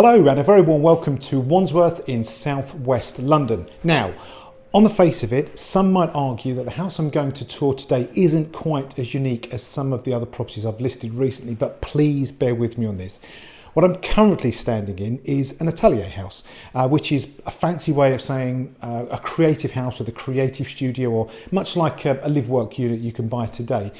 Hello and a very warm welcome to Wandsworth in southwest London. Now, on the face of it, some might argue that the house I'm going to tour today isn't quite as unique as some of the other properties I've listed recently, but please bear with me on this. What I'm currently standing in is an atelier house, which is a fancy way of saying a creative house with a creative studio, or much like a live-work unit you can buy today.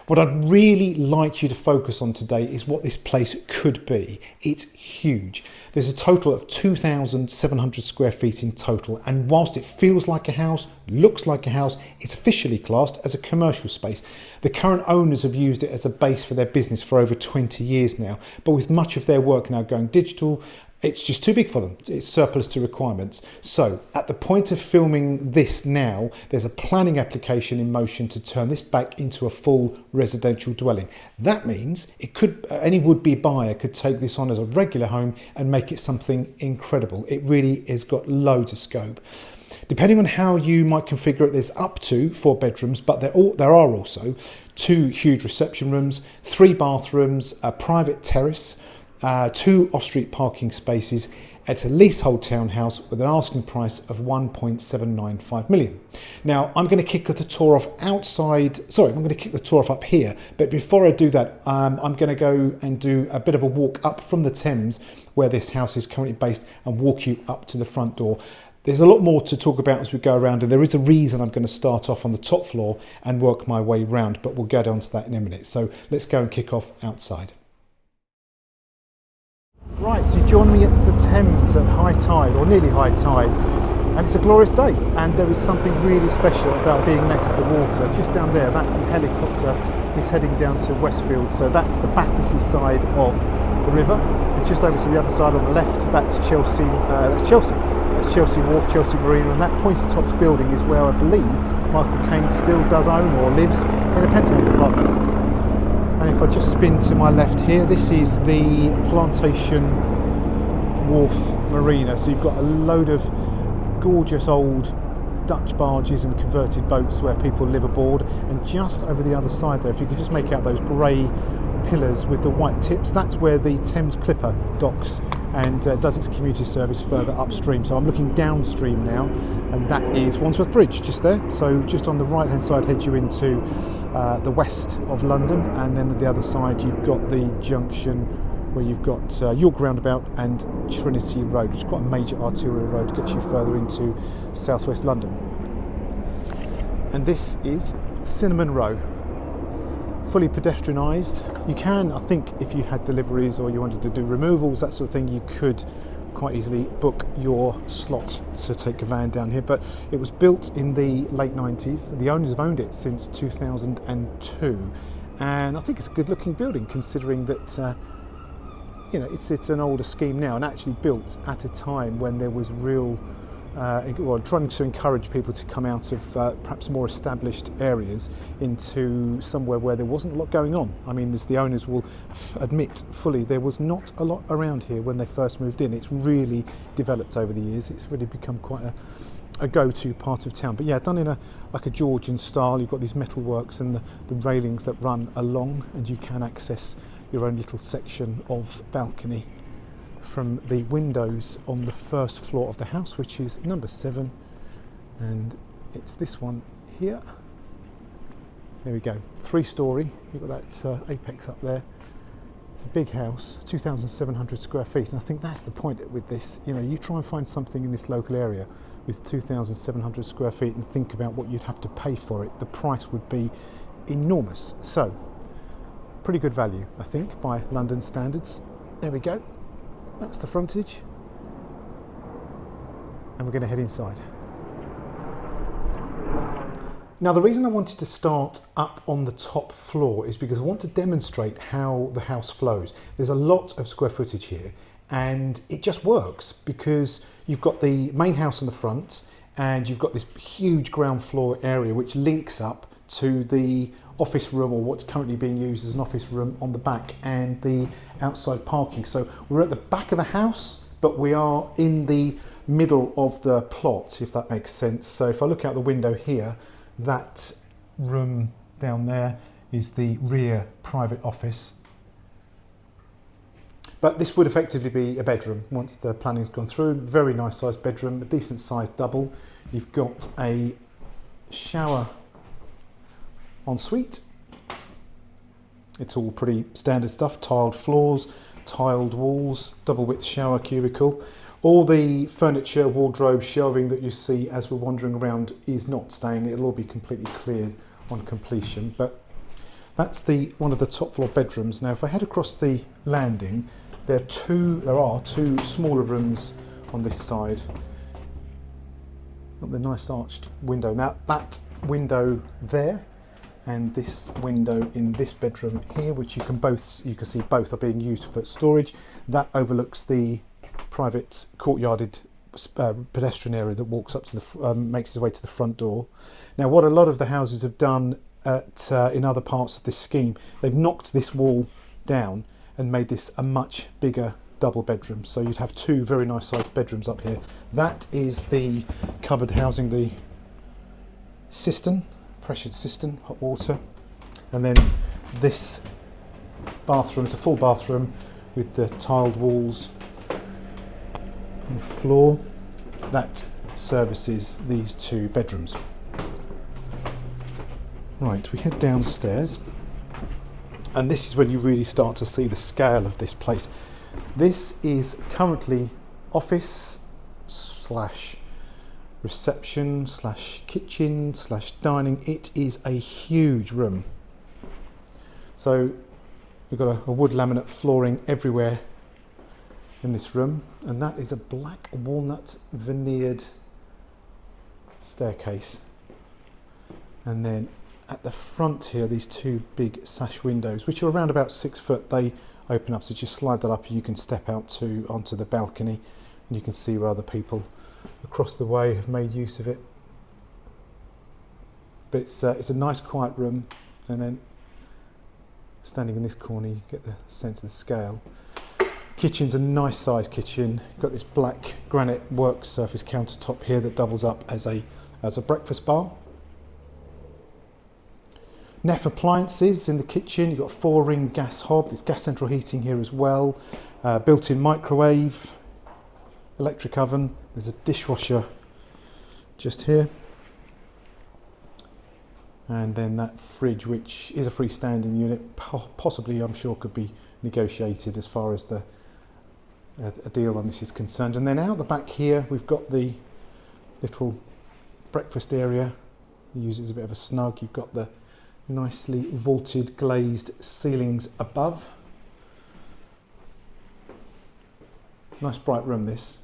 What I'd really like you to focus on today is what this place could be. It's huge. There's a total of 2,700 square feet in total, and whilst it feels like a house, looks like a house, it's officially classed as a commercial space. The current owners have used it as a base for their business for over 20 years now, but with much of their work now going digital, it's just too big for them. It's surplus to requirements. So at the point of filming this now, there's a planning application in motion to turn this back into a full residential dwelling. That means it could, any would-be buyer could take this on as a regular home and make it something incredible. It really has got loads of scope. Depending on how you might configure it, there's up to 4 bedrooms, but there are also 2 huge reception rooms, 3 bathrooms, a private terrace, 2 off-street parking spaces. It's a leasehold townhouse with an asking price of 1.795 million. Now, I'm going to kick the tour off up here, but before I do that, I'm going to go and do a bit of a walk up from the Thames, where this house is currently based, and walk you up to the front door. There's a lot more to talk about as we go around, and there is a reason I'm going to start off on the top floor and work my way round, but we'll go down to that in a minute. So let's go and kick off outside. Right, so you join me at the Thames at high tide, or nearly high tide, and it's a glorious day, and there is something really special about being next to the water. Just down there, that helicopter is heading down to Westfield, so that's the Battersea side of the river, and just over to the other side on the left, that's Chelsea Wharf, Chelsea Marina, and that pointy topped building is where I believe Michael Caine still does own or lives in a penthouse apartment. And if I just spin to my left here, this is the Plantation Wharf Marina. So you've got a load of gorgeous old Dutch barges and converted boats where people live aboard. And just over the other side there, if you could just make out those grey pillars with the white tips, that's where the Thames Clipper docks and does its commuter service further upstream. So I'm looking downstream now, and that is Wandsworth Bridge just there. So just on the right hand side heads you into the west of London, and then at the other side you've got the junction where you've got York Roundabout and Trinity Road, which is quite a major arterial road, gets you further into southwest London. And this is Cinnamon Row, fully pedestrianised. You can, I think, if you had deliveries or you wanted to do removals, that sort of thing, you could quite easily book your slot to take a van down here. But it was built in the late 90s. The owners have owned it since 2002, and I think it's a good looking building, considering that you know, it's an older scheme now, and actually built at a time when there was real trying to encourage people to come out of perhaps more established areas into somewhere where there wasn't a lot going on. I mean, as the owners will admit fully, there was not a lot around here when they first moved in. It's really developed over the years. It's really become quite a go-to part of town. But yeah, done in like a Georgian style. You've got these metal works and the railings that run along, and you can access your own little section of balcony from the windows on the first floor of the house, which is number 7, and it's this one here. There we go, 3-storey. You've got that apex up there. It's a big house, 2,700 square feet, and I think that's the point with this. You know, you try and find something in this local area with 2,700 square feet and think about what you'd have to pay for it. The price would be enormous. So, pretty good value, I think, by London standards. There we go. That's the frontage, and we're going to head inside. Now, the reason I wanted to start up on the top floor is because I want to demonstrate how the house flows. There's a lot of square footage here, and it just works because you've got the main house on the front, and you've got this huge ground floor area which links up to the office room, or what's currently being used as an office room, on the back, and the outside parking. So we're at the back of the house, but we are in the middle of the plot, if that makes sense. So if I look out the window here, that room down there is the rear private office. But this would effectively be a bedroom once the planning's gone through. Very nice sized bedroom, a decent sized double. You've got a shower ensuite. It's all pretty standard stuff, tiled floors, tiled walls, double width shower cubicle. All the furniture, wardrobe, shelving that you see as we're wandering around is not staying. It'll all be completely cleared on completion. But that's one of the top floor bedrooms. Now if I head across the landing, there are two smaller rooms on this side. Got the nice arched window. Now that window there and this window in this bedroom here, which you can see both are being used for storage, that overlooks the private courtyarded pedestrian area that walks up to the makes its way to the front door. Now what a lot of the houses have done in other parts of this scheme, they've knocked this wall down and made this a much bigger double bedroom. So you'd have two very nice sized bedrooms up here. That is the cupboard housing the cistern, pressured cistern, hot water. And then this bathroom is a full bathroom with the tiled walls and floor. That services these two bedrooms. Right, we head downstairs, and this is when you really start to see the scale of this place. This is currently office slash reception slash kitchen slash dining. It is a huge room. So we've got a wood laminate flooring everywhere in this room, and that is a black walnut veneered staircase. And then at the front here, these two big sash windows, which are around about 6 foot, they open up, so just slide that up and you can step out onto the balcony, and you can see where other people across the way have made use of it. But it's a nice quiet room, and then standing in this corner you get the sense of the scale. Kitchen's a nice sized kitchen. You've got this black granite work surface countertop here that doubles up as a breakfast bar. Neff appliances in the kitchen. You've got a 4-ring gas hob. There's gas central heating here as well. Built-in microwave, electric oven. There's a dishwasher just here. And then that fridge, which is a freestanding unit, possibly I'm sure could be negotiated as far as a deal on this is concerned. And then out the back here we've got the little breakfast area. You use it as a bit of a snug. You've got the nicely vaulted glazed ceilings above. Nice bright room this.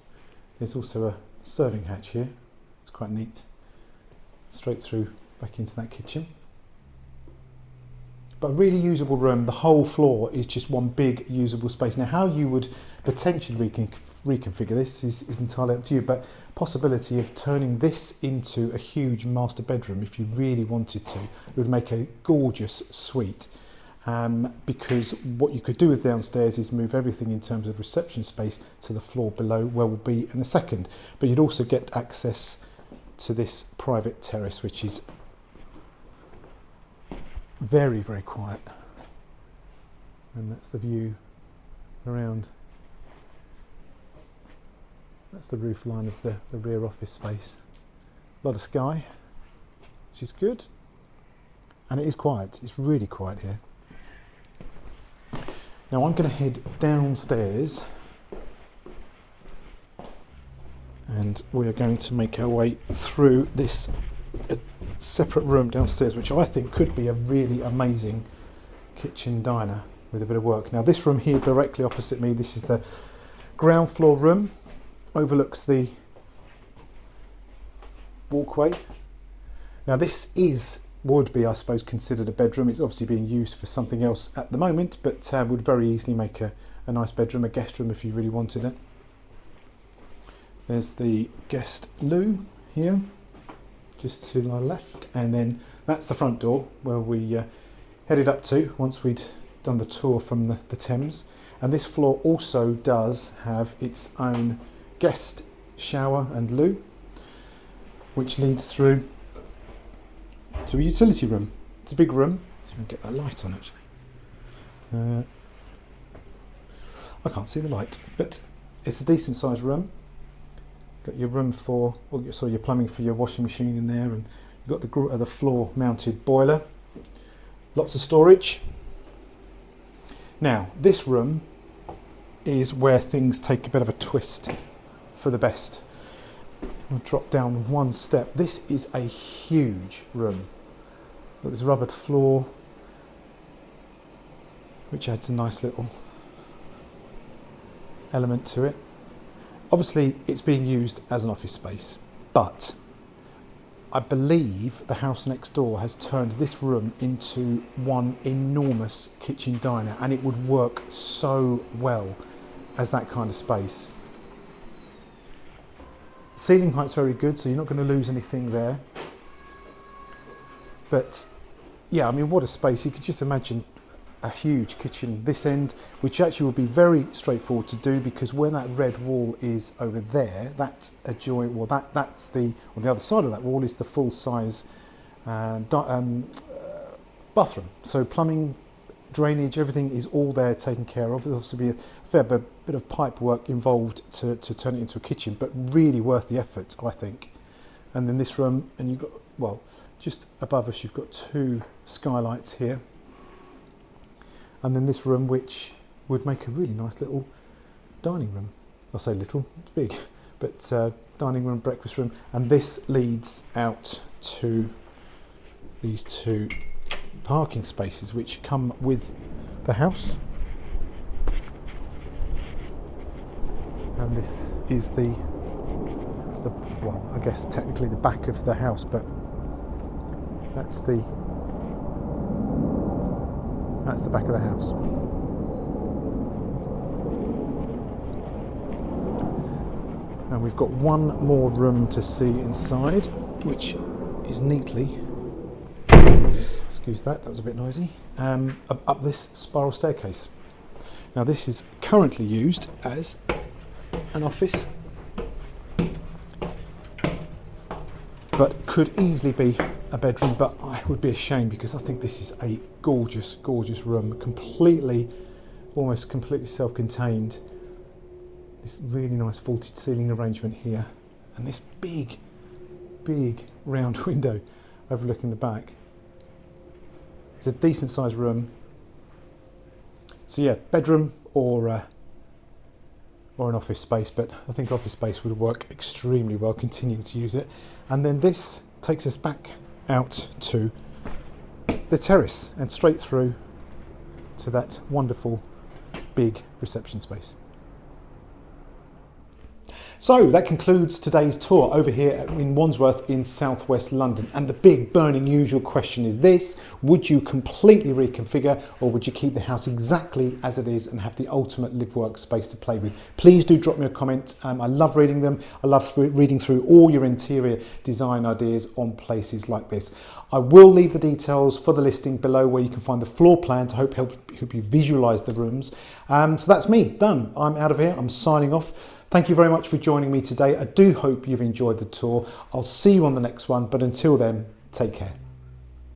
There's also a serving hatch here. It's quite neat. Straight through back into that kitchen. But a really usable room. The whole floor is just one big usable space. Now how you would potentially reconfigure this is entirely up to you, but possibility of turning this into a huge master bedroom, if you really wanted to, it would make a gorgeous suite. Because what you could do with downstairs is move everything in terms of reception space to the floor below, where we'll be in a second. But you'd also get access to this private terrace, which is very, very quiet. And that's the view around. That's the roof line of the rear office space. A lot of sky, which is good. And it is quiet. It's really quiet here. Now I'm going to head downstairs, and we are going to make our way through this separate room downstairs, which I think could be a really amazing kitchen diner with a bit of work. Now this room here directly opposite me, this is the ground floor room, overlooks the walkway. Now this would be, I suppose, considered a bedroom. It's obviously being used for something else at the moment, but would very easily make a nice bedroom, a guest room if you really wanted it. There's the guest loo here, just to my left, and then that's the front door where we headed up to once we'd done the tour from the Thames. And this floor also does have its own guest shower and loo, which leads through to a utility room. It's a big room. See if we can get that light on actually. I can't see the light, but it's a decent sized room. Got your room for, so your plumbing for your washing machine in there, and you've got the floor mounted boiler. Lots of storage. Now, this room is where things take a bit of a twist for the best. I'll drop down one step. This is a huge room. Look, there's a rubbered floor, which adds a nice little element to it. Obviously, it's being used as an office space, but I believe the house next door has turned this room into one enormous kitchen diner, and it would work so well as that kind of space. Ceiling height's very good, so you're not going to lose anything there. But yeah, I mean, what a space. You could just imagine a huge kitchen this end, which actually will be very straightforward to do, because where that red wall is over there, that's a joint. Well, that's the on the other side of that wall is the full size bathroom. So plumbing, drainage, everything is all there taken care of. There'll also be a fair bit of pipe work involved to turn it into a kitchen, but really worth the effort, I think. And then this room, and you've got, well, just above us, you've got two skylights here. And then this room, which would make a really nice little dining room. I'll say little, it's big, but dining room, breakfast room. And this leads out to these two parking spaces, which come with the house. And this is the well, I guess technically the back of the house, but that's the back of the house. And we've got one more room to see inside, which is neatly, excuse that was a bit noisy, up this spiral staircase. Now this is currently used as an office, but could easily be a bedroom, but I would be ashamed because I think this is a gorgeous, gorgeous room, almost completely self-contained. This really nice vaulted ceiling arrangement here, and this big, big round window overlooking the back. It's a decent sized room. So yeah, bedroom or an office space, but I think office space would work extremely well, continuing to use it. And then this takes us back out to the terrace and straight through to that wonderful big reception space. So that concludes today's tour over here in Wandsworth in southwest London. And the big burning usual question is this: would you completely reconfigure, or would you keep the house exactly as it is and have the ultimate live work space to play with? Please do drop me a comment. I love reading them. I love reading through all your interior design ideas on places like this. I will leave the details for the listing below, where you can find the floor plan to help you visualize the rooms. So that's me, done. I'm out of here. I'm signing off. Thank you very much for joining me today. I do hope you've enjoyed the tour. I'll see you on the next one, but until then, take care.